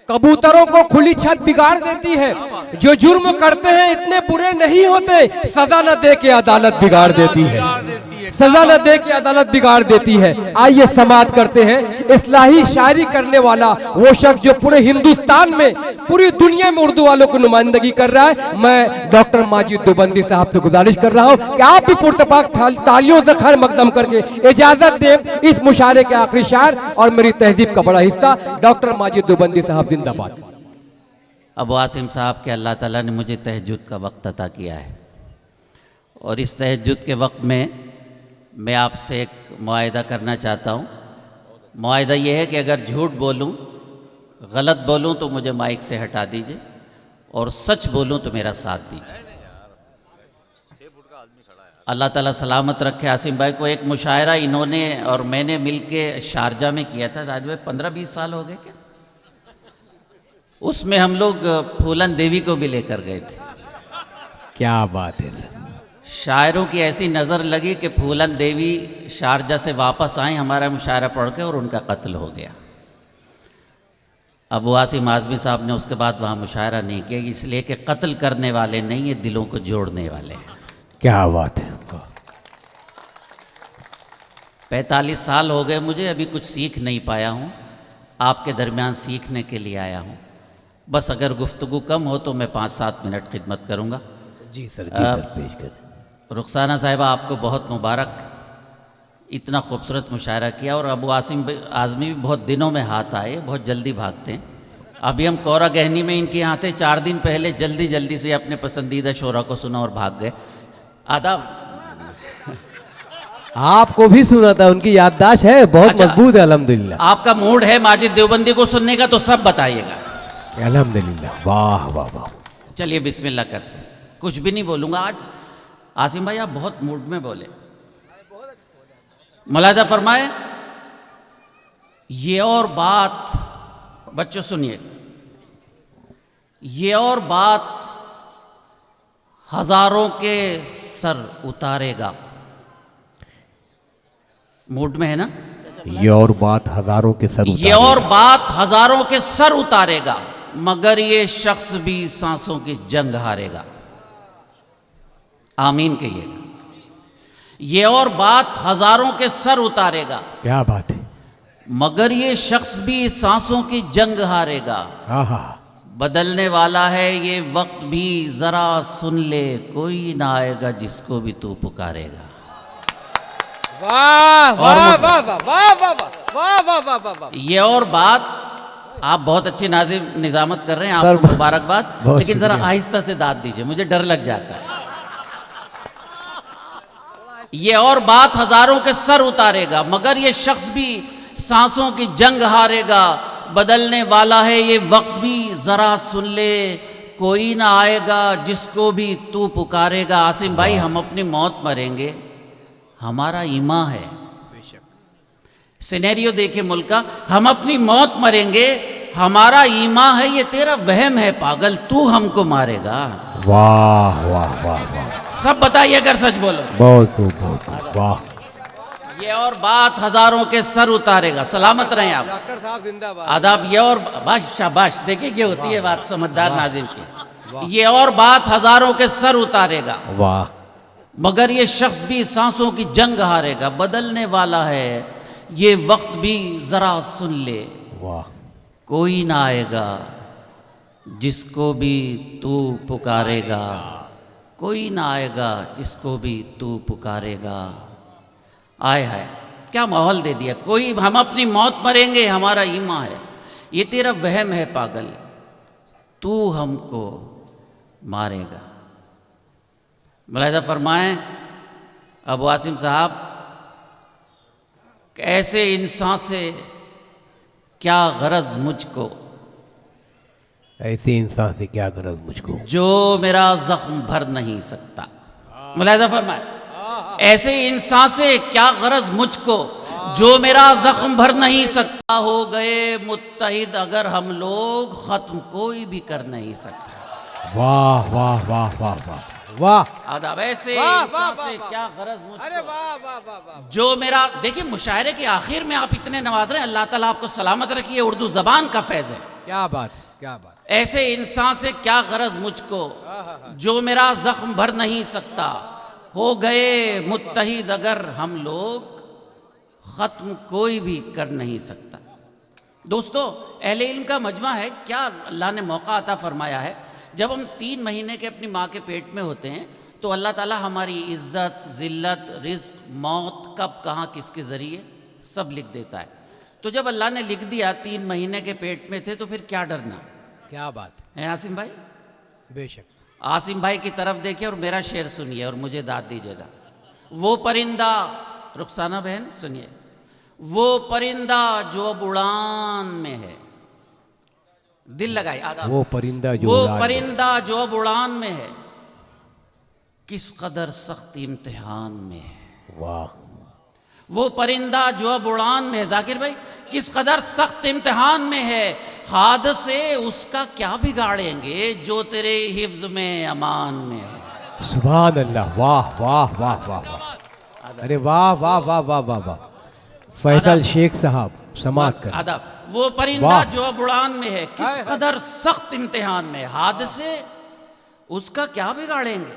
कबूतरों को खुली छत बिगाड़ देती है। जो जुर्म करते हैं इतने बुरे नहीं होते, सजा न दे के अदालत बिगाड़ देती है, सजा न दे के अदालत बिगाड़ देती है। आइए समाप्त करते हैं। इस्लाही शायरी करने वाला वो शख्स जो पूरे हिंदुस्तान में, पूरी दुनिया में उर्दू वालों की नुमाइंदगी कर रहा है, मैं डॉक्टर माजिद देवबंदी साहब से गुजारिश कर रहा हूं कि आप भी पुरतपाक तालियों से खैर मकदम करके इजाजत दें इस मुशायरे के आखिरी शायर और मेरी तहजीब का बड़ा हिस्सा डॉक्टर माजिद देवबंदी साहब जिंदाबाद। अबू आसिम साहब के अल्लाह ताला ने मुझे तहज्जुद का वक्त अता किया है और इस तहज्जुद के वक्त में मैं आपसे एक मुआहिदा करना चाहता हूँ। मुआहिदा ये है कि अगर झूठ बोलूँ, गलत बोलूँ तो मुझे माइक से हटा दीजिए और सच बोलूँ तो मेरा साथ दीजिए। अल्लाह ताला सलामत रखे। आसिम भाई को एक मुशायरा इन्होंने और मैंने मिलके शारजा में किया था, आज भाई 15-20 साल हो गए क्या। उसमें हम लोग फूलन देवी को भी लेकर गए थे। क्या बात है। शायरों की ऐसी नज़र लगी कि फूलन देवी शारजा से वापस आए हमारा मुशायरा पढ़ के और उनका कत्ल हो गया। अबू आसिम आज़मी साहब ने उसके बाद वहाँ मुशायरा नहीं किया, इसलिए कि कत्ल करने वाले नहीं, ये दिलों को जोड़ने वाले हैं। क्या बात है। 45 साल हो गए मुझे, अभी कुछ सीख नहीं पाया हूँ। आपके दरमियान सीखने के लिए आया हूँ। बस अगर गुफ्तगू कम हो तो मैं 5-7 मिनट खिदमत करूँगा। जी सर, जी सर, पेश करें। रुखसाना साहिबा, आपको बहुत मुबारक, इतना खूबसूरत मुशायरा किया। और अबू आसिम आज़मी भी बहुत दिनों में हाथ आए, बहुत जल्दी भागते हैं। अभी हम कोरा गहनी में इनके यहाँ थे, 4 दिन पहले जल्दी जल्दी से अपने पसंदीदा शोरा को सुना और भाग गए। आदाब। आपको भी सुना था, उनकी याददाश्त है बहुत अच्छा, मजबूत है अल्हम्दुलिल्लाह। आपका मूड है माजिद देवबंदी को सुनने का तो सब बताइएगा। अल्हम्दुलिल्लाह, वाह वाह वाह। चलिए बिस्मिल्लाह करते हैं। कुछ भी नहीं बोलूँगा आज। आसिम भाई आप बहुत मूड में बोले, मुलाहिजा फरमाए। ये और बात, बच्चों सुनिए, ये और बात हजारों के सर उतारेगा। मूड में है ना। ये और बात हजारों के सर ये और बात हजारों के सर उतारेगा, मगर ये शख्स भी सांसों की जंग हारेगा। आमीन कहिएगा। ये और बात हजारों के सर उतारेगा, क्या बात है, मगर ये शख्स भी सांसों की जंग हारेगा। बदलने वाला है ये वक्त भी, जरा सुन ले, कोई ना आएगा जिसको भी तू पुकारेगा। वाह वाह वाह वाह वाह वाह वाह वाह वाह वाह। ये और बात, आप बहुत अच्छी नाजिम निजामत कर रहे हैं, आपको मुबारकबाद। लेकिन जरा आहिस्ता से दाद दीजिए, मुझे डर लग जाता है। ये और बात हजारों के सर उतारेगा, मगर ये शख्स भी सांसों की जंग हारेगा। बदलने वाला है ये वक्त भी, जरा सुन ले, कोई ना आएगा जिसको भी तू पुकारेगा। आसिम भाई, हम अपनी मौत मरेंगे, हमारा ईमान है। सिनेरियो देखिए मुल्क का, हम अपनी मौत मरेंगे, हमारा ईमान है। ये तेरा वहम है पागल, तू हमको मारेगा। वाह वाह वाह वाह। सब बताइए अगर सच बोलो। बहुत बहुत वाह। ये और बात हजारों के सर उतारेगा। सलामत रहें आप। डॉक्टर साहब जिंदाबाद। आदाब। ये और बाश, शाबाश। देखिए क्या होती है बात समझदार नाज़िम की। ये और बात हजारों के सर उतारेगा, वाह, मगर ये शख्स भी सांसों की जंग हारेगा। बदलने वाला है ये वक्त भी, जरा सुन ले, वाह, कोई ना आएगा जिसको भी तू पुकारेगा। कोई ना आएगा जिसको भी तू पुकारेगा। आए हाय, क्या माहौल दे दिया। कोई, हम अपनी मौत मरेंगे, हमारा ईमान है। ये तेरा वहम है पागल, तू हमको मारेगा। मुलाहिजा फरमाएं अबू आसिम साहब, ऐसे इंसान से क्या गरज मुझको, ऐसे इंसान से क्या गरज मुझको, जो मेरा जख्म भर नहीं सकता। मुलाहिजा फरमाएं, ऐसे इंसान से क्या गरज मुझको, जो मेरा जख्म भर नहीं सकता। हो गए मुत्तहिद अगर हम लोग, खत्म कोई भी कर नहीं सकता। वाह वाह वाह वाह वाह वाह। आदाब। ऐसे इंसान से क्या गरज मुझको, अरे वाह वाह वाह वाह। जो मेरा, देखिए मुशायरे के आखिर में आप इतने नवाज रहे हैं, अल्लाह ताला आपको सलामत रखिए। उर्दू ज़बान का फैज़ है, क्या बात है, क्या बात। ऐसे इंसान से क्या गरज मुझको जो मेरा जख्म भर नहीं सकता। हो गए मुत्तहिद अगर हम लोग, खत्म कोई भी कर नहीं सकता। दोस्तों, अहले इल्म का मजमा है, क्या अल्लाह ने मौका अता फरमाया है। जब हम 3 महीने के अपनी माँ के पेट में होते हैं तो अल्लाह ताला हमारी इज़्ज़त, ज़िल्लत, रिज़्क़, मौत कब कहाँ किसके ज़रिए सब लिख देता है। तो जब अल्लाह ने लिख दिया 3 महीने के पेट में थे तो फिर क्या डरना। क्या बात है आसिम भाई? बेशक। आसिम भाई की तरफ देखिए और मेरा शेर सुनिए और मुझे दाद दीजिएगा। वो परिंदा, रुखसाना बहन सुनिए, वो परिंदा जो अब उड़ान में है, दिल लगाए आदाब, वो परिंदा जो वो उड़ान में। परिंदा जो अब उड़ान में है, किस कदर सख्त इम्तिहान में है। वाह। वो परिंदा जो अब उड़ान में है, जाकिर भाई, किस कदर सख्त इम्तिहान में है। हादसे उसका क्या बिगाड़ेंगे जो तेरे हिफ्ज में अमान में है। सुभान अल्लाह। वाह वाह वाह वाह वाह। अरे वाह वाह वाह वाह वाह वाह। फैसल शेख साहब समात कर। आदाब। वो परिंदा वाह। जो अब उड़ान में है, किस कदर सख्त इम्तिहान में है। हादसे उसका क्या बिगाड़ेंगे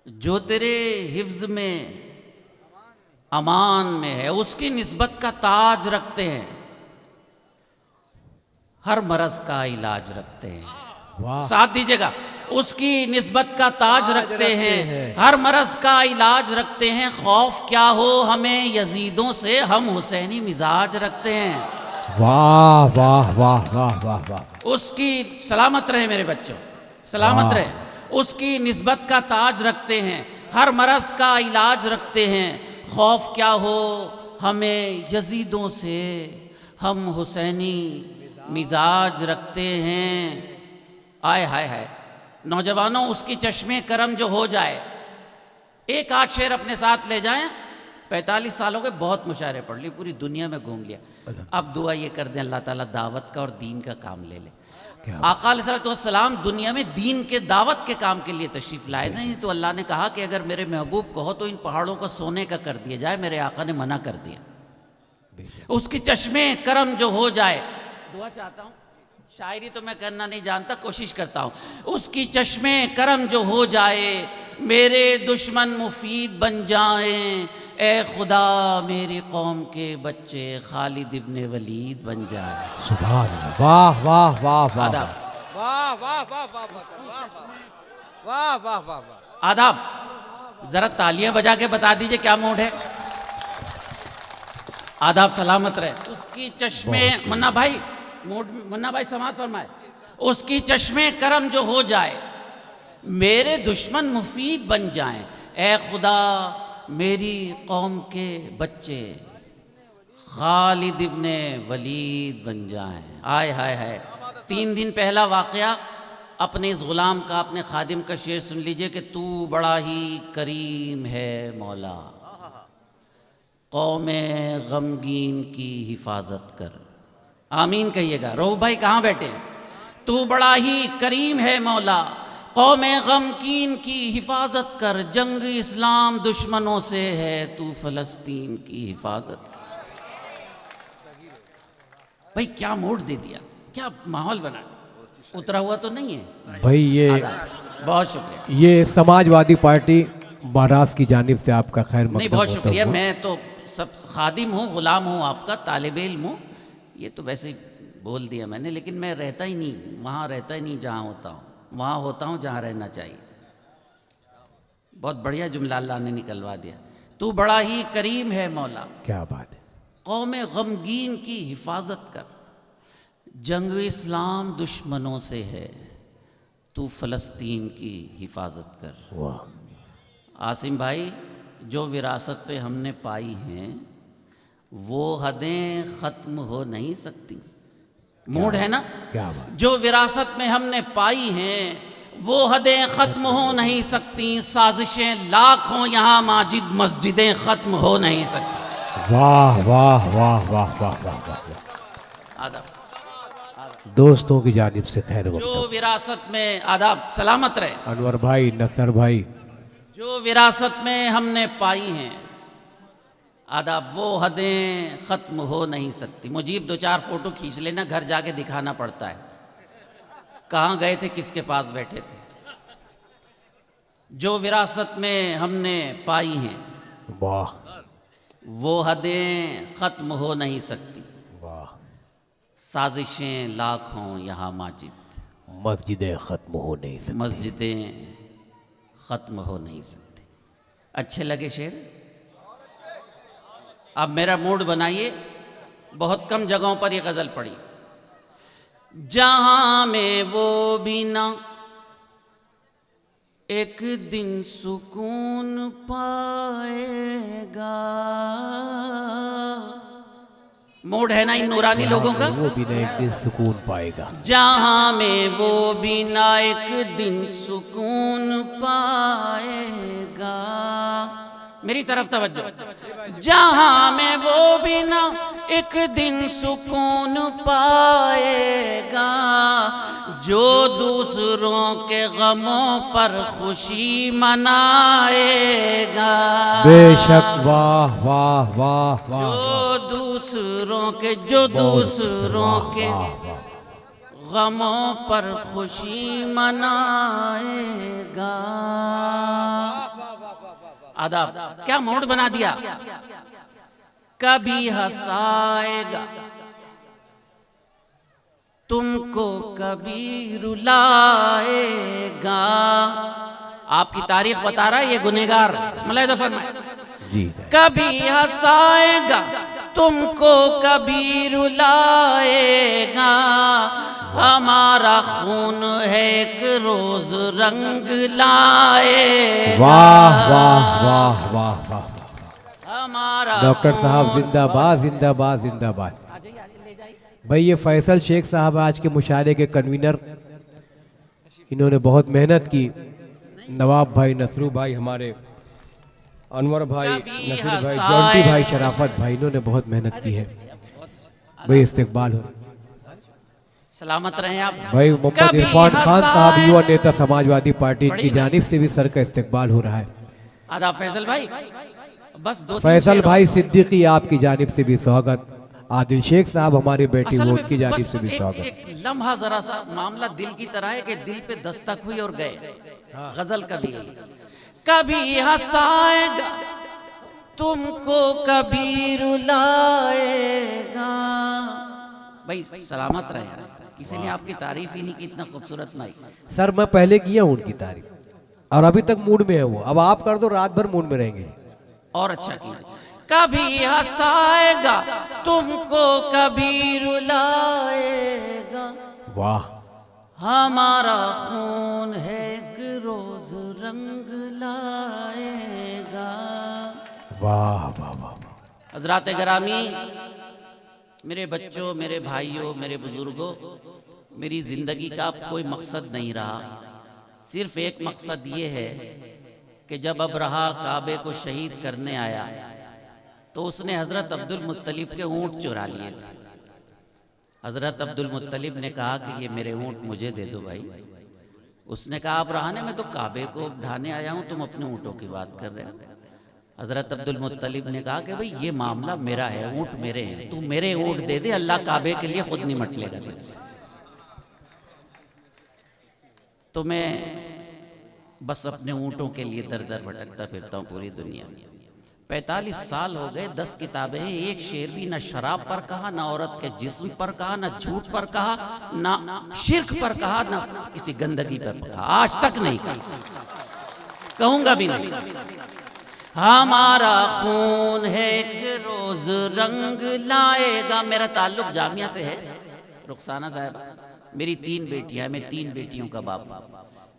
जो तेरे हिफ्ज में अमान में है। उसकी निस्बत का ताज रखते हैं, हर मरज का इलाज रखते हैं। वाह। साथ दीजिएगा, उसकी निस्बत का ताज रखते हैं, हर मरज का इलाज रखते हैं। खौफ क्या हो हमें यजीदों से, हम हुसैनी मिजाज रखते हैं। वाह वाह वाह वाह वाह वाह। उसकी सलामत रहे मेरे बच्चों, सलामत रहे। उसकी निस्बत का ताज रखते हैं, हर मरज का इलाज रखते हैं। खौफ क्या हो हमें यजीदों से, हम हुसैनी मिजाज रखते हैं। आय हाय हाय। नौजवानों, उसकी चश्मे करम जो हो जाए, एक आध शेर अपने साथ ले जाएं। 45 सालों के बहुत मुशायरे पढ़ लिए, पूरी दुनिया में घूम लिया। अब दुआ ये कर दें अल्लाह ताला दावत का और दीन का काम ले ले। आका अलैहिस्सलाम दुनिया में दीन के दावत के काम के लिए तशरीफ़ लाए नहीं, तो अल्लाह ने कहा कि अगर मेरे महबूब को हो तो इन पहाड़ों को सोने का कर दिया जाए। मेरे आका ने मना कर दिया। उसकी चश्मे करम जो हो जाए, दुआ चाहता हूँ, शायरी तो मैं करना नहीं जानता, कोशिश करता हूँ। उसकी चश्मे करम जो हो जाए, मेरे दुश्मन मुफीद बन जाएं। ए खुदा मेरी कौम के बच्चे खालिद इब्ने वलीद बन जाए। सुभान अल्लाह। वाह वाह वाह वाह आदाब, वाह वाह वाह वाह वाह वाह वाह वाह। आदाब। जरा तालियां बजा के बता दीजिए क्या मूड है। आदाब, सलामत रहे। उसकी चश्मे, मन्ना भाई मूड, मन्ना भाई समात फरमाए। उसकी चश्मे करम जो हो जाए, मेरे दुश्मन मुफीद बन जाएं। ए खुदा मेरी कौम के बच्चे खालिद इब्ने वलीद बन जाएं। आय हाय हाय। 3 दिन पहला वाक़या अपने इस ग़ुलाम का, अपने खादिम का शेर सुन लीजिए कि तू बड़ा ही करीम है मौला, कौमे गमगीन की हिफाजत कर। आमीन कहिएगा। रऊफ भाई कहाँ बैठे हैं? तू बड़ा ही करीम है मौला, कौमे गमगीन की हिफाजत कर। जंग इस्लाम दुश्मनों से है, तू फ़लस्तीन की हिफाजत कर। भाई क्या मूड दे दिया, क्या माहौल बना। उतरा हुआ तो नहीं है भाई। ये बहुत शुक्रिया। ये समाजवादी पार्टी महाराष्ट्र की जानिब से आपका खैर मकदम नहीं, बहुत होता शुक्रिया। हुआ। मैं तो सब खादिम हूँ, ग़ुलाम हूँ, आपका तालिब इल्म हूँ। ये तो वैसे ही बोल दिया मैंने, लेकिन मैं रहता ही नहीं वहाँ, रहता ही नहीं जहाँ होता हूँ। वहाँ होता हूँ जहाँ रहना चाहिए। बहुत बढ़िया जुमला अल्लाह ने निकलवा दिया। तू बड़ा ही करीम है मौला, क्या बात है। कौमे गमगीन की हिफाजत कर। जंग इस्लाम दुश्मनों से है, तू फ़लस्तीन की हिफाजत कर। वाह। आसिम भाई, जो विरासत पे हमने पाई हैं वो हदें ख़त्म हो नहीं सकती। मूड है ना? क्या बात। जो विरासत में हमने पाई हैं वो हदें ख़त्म हो नहीं सकती। साजिशें लाख हों यहाँ, माजिद मस्जिदें ख़त्म हो नहीं सकती। वाह वाह वाह वाह वाह वाह वाह। आदाब। दोस्तों की जानिब से खैर जो मकदम। विरासत में, आदाब, सलामत रहे। अनवर भाई, नसर भाई, जो विरासत में हमने पाई हैं, आदाब, वो हदें ख़त्म हो नहीं सकती। मुजीब 2-4 फोटो खींच लेना, घर जाके दिखाना पड़ता है कहाँ गए थे, किसके पास बैठे थे। जो विरासत में हमने पाई हैं वाह वो हदें ख़त्म हो नहीं सकती। वाह, साजिशें लाख हों यहाँ माजिद, मस्जिदें खत्म हो नहीं सकती। मस्जिदें ख़त्म हो नहीं सकती। अच्छे लगे शेर? अब मेरा मूड बनाइए। बहुत कम जगहों पर ये गज़ल पड़ी। जहाँ में वो भी ना एक दिन सुकून पाएगा। मूड है ना इन नूरानी लोगों का? वो भी ना एक दिन सुकून पाएगा। जहाँ में वो भी ना एक दिन सुकून पाएगा। मेरी तरफ तवज्जो। जहाँ में वो भी ना एक दिन सुकून पाएगा, जो दूसरों के गमों पर खुशी मनाएगा। बेशक, वाह वाह वाह वाह, जो दूसरों के वाह, वाह। गमों पर खुशी मनाएगा। आदाब, क्या मूड बना दिया। कभी हंसाएगा तुमको, कभी रुलाएगा। आपकी तारीख बता रहा है ये गुनहगार, मुलाहिजा फरमाए। जी, कभी हंसाएगा तुमको, कभी रुलाएगा। हमारा खून है एक रोज रंग लाएगा। वाह वाह वाह वाह वाह। हमारा डॉक्टर साहब जिंदाबाद जिंदाबाद जिंदाबाद। भाई ये फैसल शेख साहब आज के मुशायरे के कन्वीनर, इन्होंने बहुत मेहनत की। नवाब भाई, नसरू भाई, हमारे अनवर भाई, नसीर भाई, जॉन्टी भाई, शराफत भाई, इन्होंने बहुत मेहनत की है। भाई इस्तेकबाल हो। सलामत रहें आप भाई। मोहम्मद इरफान खान साहब, युवा नेता समाजवादी पार्टी की जानिब से भी सर का इस्तेकबाल हो रहा है। आदाब फैसल भाई। बस दो फैसल भाई सिद्दीकी आपकी जानिब से भी स्वागत। आदिल शेख साहब हमारे बेटी वोट की जानिब से भी स्वागत। एक लम्हा जरा सा मामला दिल की तरह है कि दिल पे दस्तक हुई और गए। गजल कभी कभी हंसाएगा तुमको, कभी रुलाएगा। भाई सलामत रहे। किसी ने आपकी तारीफ ही नहीं की, इतना खूबसूरत माई। सर मैं पहले किया हूँ उनकी तारीफ और अभी तक मूड में है वो। अब आप कर दो, रात भर मूड में रहेंगे। और अच्छा किया। कभी हंसाएगा तुमको, कभी रुलाएगा। वाह। हमारा खून है एक रोज रंग लाएगा। वाह वाह वाह। हजरात गिरामी, मेरे बच्चों, मेरे भाइयों, मेरे बुजुर्गों, मेरी ज़िंदगी का अब कोई मकसद नहीं रहा। सिर्फ एक मकसद ये है कि जब अब रहा काबे को शहीद करने आया तो उसने हज़रत अब्दुल मुत्तलिब के ऊँट चुरा लिए थे। हज़रत अब्दुल मुत्तलिब ने कहा कि ये मेरे ऊँट मुझे दे दो भाई। उसने कहा आप रहाने, मैं तो काबे को ढाने आया हूँ, तुम अपने ऊँटों की बात कर रहे हो। हज़रत अब्दुल मुत्तलिब ने कहा कि भाई ये मामला मेरा है, ऊँट मेरे हैं, तू मेरे ऊँट दे दे, अल्लाह काबे के लिए खुद निमट लेगा दिल से। तो मैं बस अपने ऊँटों के लिए दर दर भटकता फिरता हूँ पूरी दुनिया में। 45 साल हो गए, 10 किताबें हैं, एक शेर भी ना शराब पर कहा, ना औरत के जिस्म पर कहा, ना झूठ पर कहा, ना शिर्क पर कहा, ना किसी गंदगी पर कहा। आज तक नहीं कहा, कहूँगा भी नहीं। हमारा खून है एक रोज रंग लाएगा। मेरा ताल्लुक जामिया से है। रुखसाना साहब, मेरी 3 बेटियां हैं, मैं 3 बेटियों का बाप हूं।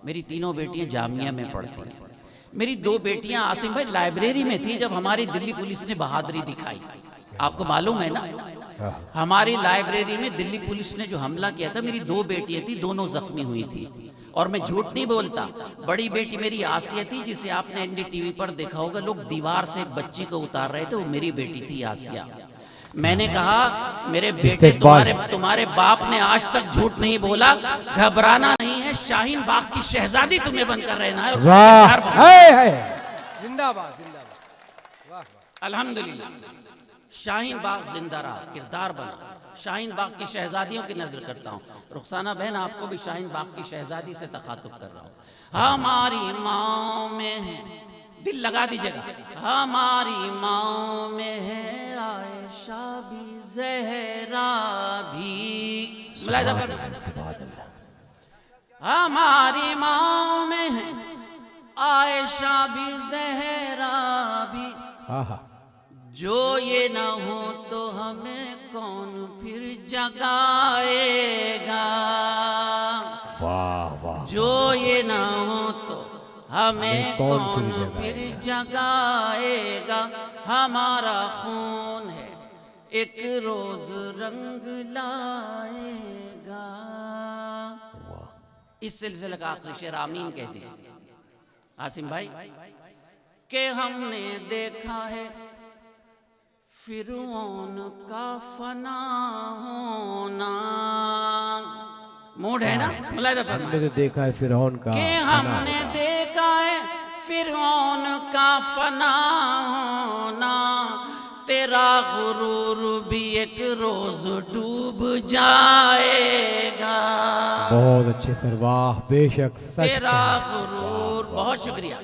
मेरी तीनों बेटियां जामिया में पढ़ती हैं। मेरी 2 बेटियां आसिम भाई लाइब्रेरी में थी जब हमारी दिल्ली पुलिस ने बहादुरी दिखाई। आपको मालूम है ना, हमारी लाइब्रेरी में दिल्ली पुलिस ने जो हमला किया था, मेरी 2 बेटियां थी, दोनों जख्मी हुई थी। और मैं झूठ नहीं बोलता, बड़ी बेटी मेरी आसिया थी, जिसे आपने एनडीटीवी पर देखा होगा, लोग दीवार से एक बच्ची को उतार रहे थे, वो मेरी बेटी थी आसिया। मैंने कहा मेरे बेटे, तुम्हारे बाप ने आज तक झूठ नहीं बोला, घबराना नहीं है, शाहीन बाग की शहजादी तुम्हें बनकर रहना है। जिंदाबाद जिंदाबाद। अल्हम्दुलिल्लाह। शाहीन बाग जिंदा रहा, किरदार बना। शाहीन बाग की शहजादियों की नजर करता हूँ। रुखसाना बहन, आपको भी शाहीन बाग की शहजादी से तखातुब कर रहा हूँ। हमारी माँ में है, दिल लगा दीजिएगा, हमारी माँ में है आयशा भी ज़हरा भी। मुलाहिज़ा फरमाइए। हमारी माँ में है आयशा भी ज़हरा भी। जो ये ना हो तो हमें कौन फिर जगाएगा। वाह वाह। जो ये ना हो तो हमें कौन फिर जगाएगा। हमारा खून है एक रोज रंग लाएगा। इस सिलसिले का आखिरी शेर आमीन कह दीजिए आसिम भाई। के हमने देखा है फिरौन का फना होना। मूड है ना? मुलाहिज़ा फरमाइए। हमने तो देखा है फिरौन का, के हमने देखा है फिरौन का फना होना। तेरा गुरूर भी एक रोज डूब जाएगा। बहुत अच्छे सर, वाह बेशक सच। तेरा गुरूर, बहुत शुक्रिया।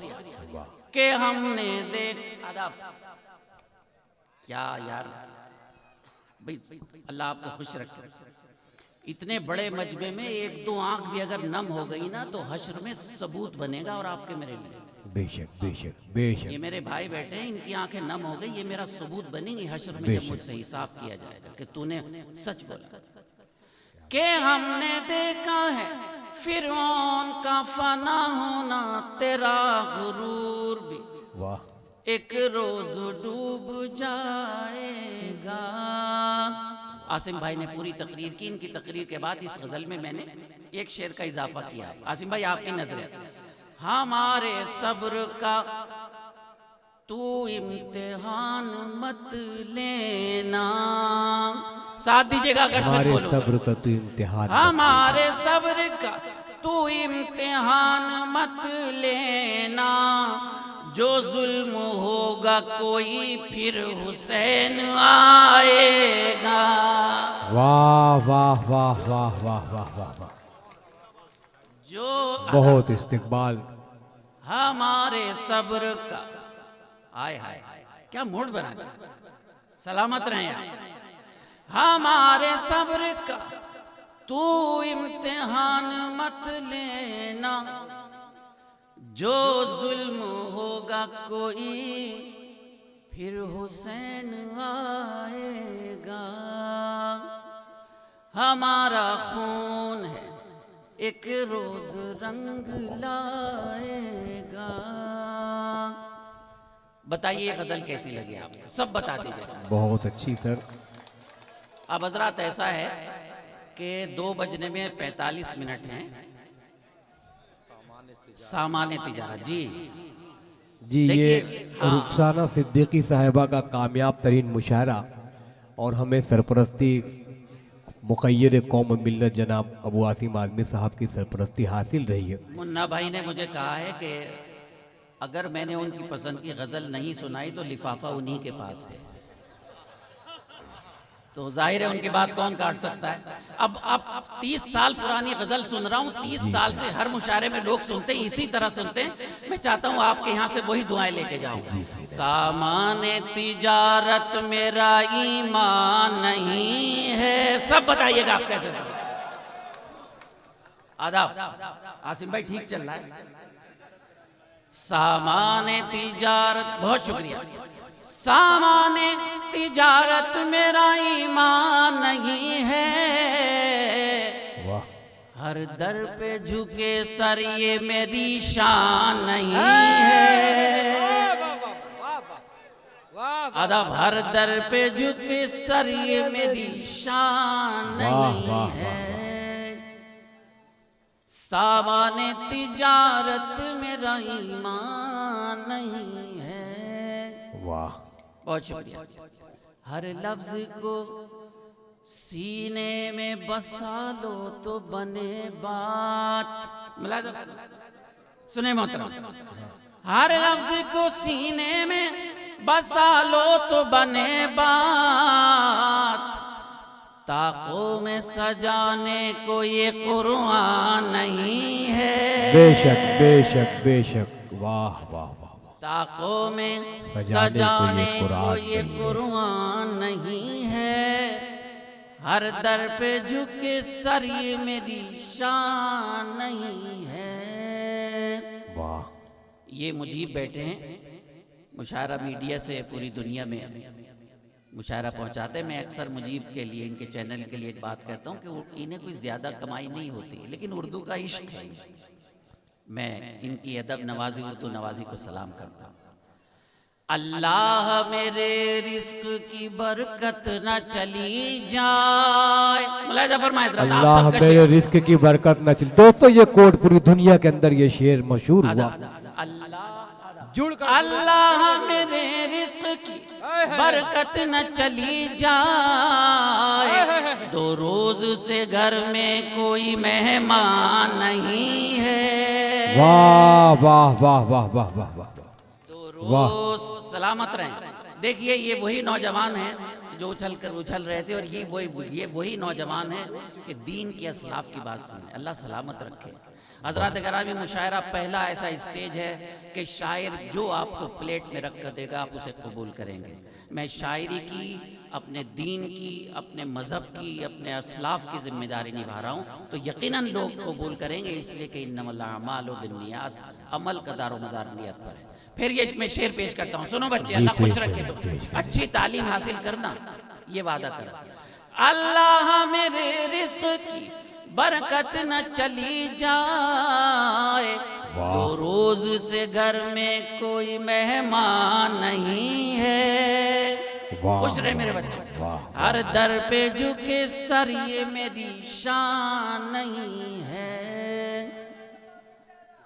के हमने देखा, क्या यार भाई, अल्लाह आपको खुश रखे। इतने बड़े मजमे में एक दो आंख भी अगर नम हो गई ना तो हश्र में सबूत बनेगा और आपके मेरे लिए। बेशक बेशक बेशक। ये मेरे भाई बैठे हैं, इनकी आंखें नम हो गई, ये मेरा सबूत बनेंगी हश्र में जब मुझसे हिसाब किया जाएगा कि तूने सच बोला। के हमने देखा है फिरौन का फना होना। तेरा गुरूर भी वाह एक रोज डूब जाएगा। आसिम भाई ने पूरी तकरीर की। इनकी तकरीर के बाद इस गजल में मैंने एक शेर का इजाफा किया। आसिम भाई आपकी नजरें, हमारे सब्र का तू इम्तिहान मत लेना। साथ दीजिएगा अगर सच बोलो। सब्र का तू इम्तिहान, हमारे सब्र का तू इम्तिहान मत लेना। जो जुल्म होगा कोई फिर हुसैन आएगा। वाह वाह वाह वाह वाह वाह वाह वाह। जो बहुत इस्तिकबाल। हमारे सब्र का, आय हाय क्या मूड बना दिया। सलामत रहें आप। हमारे सब्र का तू इम्तिहान मत लेना। जो जुल्म होगा कोई फिर हुसैन आएगा। हमारा खून है एक रोज रंग लाएगा। बताइए गजल कैसी लगी आपको, सब बता दीजिएगा। बहुत अच्छी सर। अब हजरात ऐसा है कि 2 बजने में 45 मिनट हैं। सामान्य तिजारत जी ये हाँ। रुखसाना सिद्दीकी साहिबा का कामयाब तरीन मुशायरा और हमें सरपरस्ती मुक़य्यद कौम मिल्लत जनाब अबू आसिम आज़मी साहब की सरपरस्ती हासिल रही है। मुन्ना भाई ने मुझे कहा है कि अगर मैंने उनकी पसंद की गज़ल नहीं सुनाई तो लिफाफा उन्हीं के पास है। तो जाहिर है उनकी बात कौन काट सकता है। अब 30 साल पुरानी गजल सुन रहा हूँ। 30 साल से हर मुशायरे में लोग सुनते हैं, इसी तरह सुनते हैं। मैं चाहता हूँ आपके यहाँ से वही दुआएं लेके जाऊँ। सामाने तिजारत मेरा ईमान नहीं है। सब बताइएगा आप कैसे। आदाब आसिम भाई, ठीक चल रहा है। सामाने तिजारत, बहुत शुक्रिया। सामाने तिजारत मेरा ईमान नहीं है। हर दर पे झुके सर ये मेरी शान नहीं है। अदब हर दर पे झुके सर ये मेरी शान नहीं है। सामाने तिजारत मेरा ईमान नहीं है। वाह, बहुत शुक्रिया। हर लफ्ज को सीने में बसा लो तो बने बात। सुने मोहतरम, हर लफ्ज को सीने में बसा लो तो बने बात, ताकों में सजाने को ये कुरान नहीं है। बेशक बेशक बेशक, वाह वाह वाह। ताकों में सजाने सजाने को को ये ये कुरान नहीं है। हर दर पे झुके सर ये मेरी शान नहीं है। वाह। ये मुजीब बैठे हैं, मुशायरा मीडिया से पूरी दुनिया में मुशायरा पहुंचाते हैं। मैं अक्सर मुजीब के लिए, इनके चैनल के लिए एक बात करता हूं कि इन्हें कोई ज़्यादा कमाई नहीं होती, लेकिन उर्दू का इश्क है। मैं इनकी अदब नवाजी, उर्दू नवाजी को सलाम करता हूँ। अल्लाह मेरे रिस्क की बरकत न चली जाए। मुलाहिजा फरमाएं जरा, आप अल्लाह सबका मेरे शेर। रिस्क की बरकत न चली। दोस्तों ये कोड पूरी दुनिया के अंदर ये शेर मशहूर हुआ। अल्लाह मेरे रिस्क की बरकत न चली जाए, दो रोज से घर में कोई मेहमान नहीं है। वाह वाह वाह वाह वाह वाह वाह। दो रोज सलामत रहें। देखिए ये वही नौजवान हैं जो उछल रहे थे, और ये वही नौजवान हैं कि दीन के असलाफ की बात सुने। अल्लाह सलामत रखे। हजरत ग्रामी, मुशायरा पहला ऐसा स्टेज है कि शायर जो आपको प्लेट में रख कर देगा आप उसे कबूल करेंगे। मैं शायरी की, अपने दीन की, अपने मज़हब की, अपने असलाफ की जिम्मेदारी निभा रहा हूँ, तो यकीनन लोग कबूल करेंगे, इसलिए कि इन्नमल अमालु बिन्नियात, अमल का दारोमदार नियत पर है। फिर ये मैं शेर पेश करता हूँ, सुनो बच्चे, अल्लाह खुश रखे तो अच्छी तालीम हासिल करना, ये वादा करा। अल्लाह मेरे रिस्क की बरकत न चली जाए, दो रोज से घर में कोई मेहमान नहीं है। खुश रहे मेरे बच्चे। हर दर पे झुके सर ये मेरी शान नहीं है।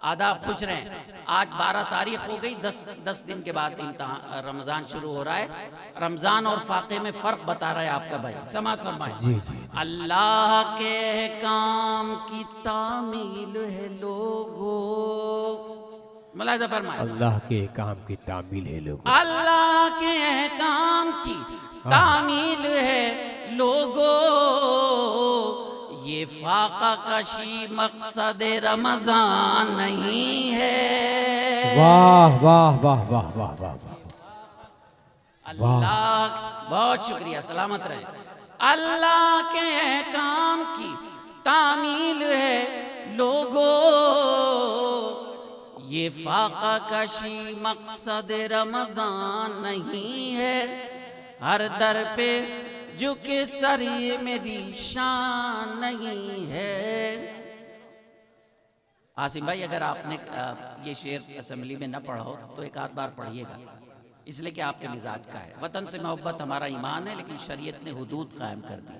आदाब, खुश रहें। आज 12 तारीख हो गई, 10 दिन के बाद इम्तिहान रमज़ान शुरू हो रहा है। रमज़ान और फाके में फ़र्क बता रहा है आपका भाई, समाअत फरमाएं। अल्लाह के काम की तामील है लोगों। मुलाहिजा फरमाएं। अल्लाह के काम की तामील है लोगों। अल्लाह के काम की तामील है लोगों, ये फाका कशी मकसद रमजान नहीं है। वाह वाह वाह वाह वाह वाह वाह। अल्लाह, बहुत शुक्रिया, सलामत रहे। अल्लाह के काम की तामील है लोगों, ये फाका कशी मकसद रमजान नहीं है। हर दर पे झुके सर ये मेरी शान नहीं है। आसिम भाई, अगर आपने ये शेर असेंबली में न पढ़ा हो तो एक आध बार पढ़िएगा, इसलिए कि आपके मिजाज का है। वतन से मोहब्बत हमारा ईमान है, लेकिन शरीयत ने हुदूद कायम कर दी।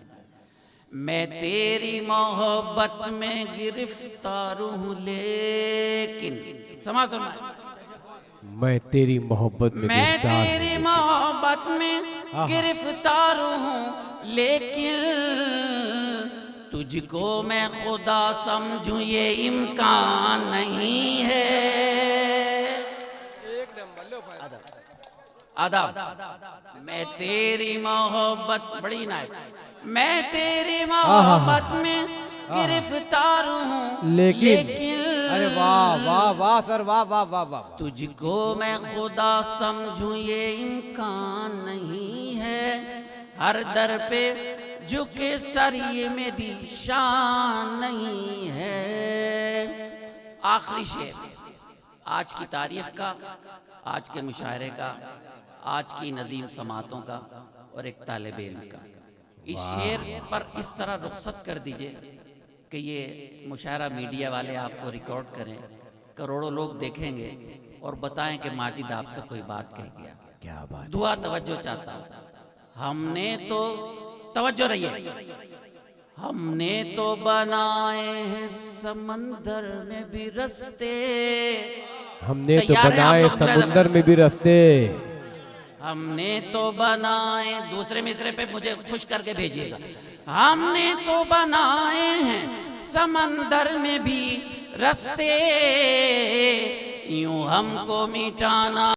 मैं तेरी मोहब्बत में गिरफ्तार हूँ, लेकिन समाज मैं तेरी मोहब्बत में गिरफ्तार हूँ, लेकिन तुझको मैं खुदा समझूं ये इम्कान नहीं है। आदाब, मैं तेरी मोहब्बत, बड़ी नायक, मैं तेरी मोहब्बत में गिरफ्तार हूँ, लेकिन अरे वाह वाह वाह सर, वाह वाह वाह वाह। तुझको मैं खुदा समझूं ये इम्कान नहीं है। हर दर पे झुके सर ये मेरी शान नहीं है। आखिरी शेर आज की तारीख का, आज के मुशायरे का, आज की नज़ीम समातों का और एक तालिब इल्म का। इस शेर पर इस तरह रुखसत कर दीजिए कि ये मुशायरा मीडिया वाले आपको रिकॉर्ड करें, करोड़ों लोग देखेंगे और बताएं कि माजिद आपसे कोई बात कह गया। क्या बात। दुआ तवज्जो चाहता हूँ। हमने तो तवज्जो रहिए, हमने तो बनाए हैं समंदर में भी रास्ते, हमने तो बनाए समुंदर में भी रास्ते, हमने तो बनाए, दूसरे मिसरे पे मुझे खुश करके भेजिएगा। हमने तो बनाए हैं समंदर में भी रास्ते, यूं हमको मिटाना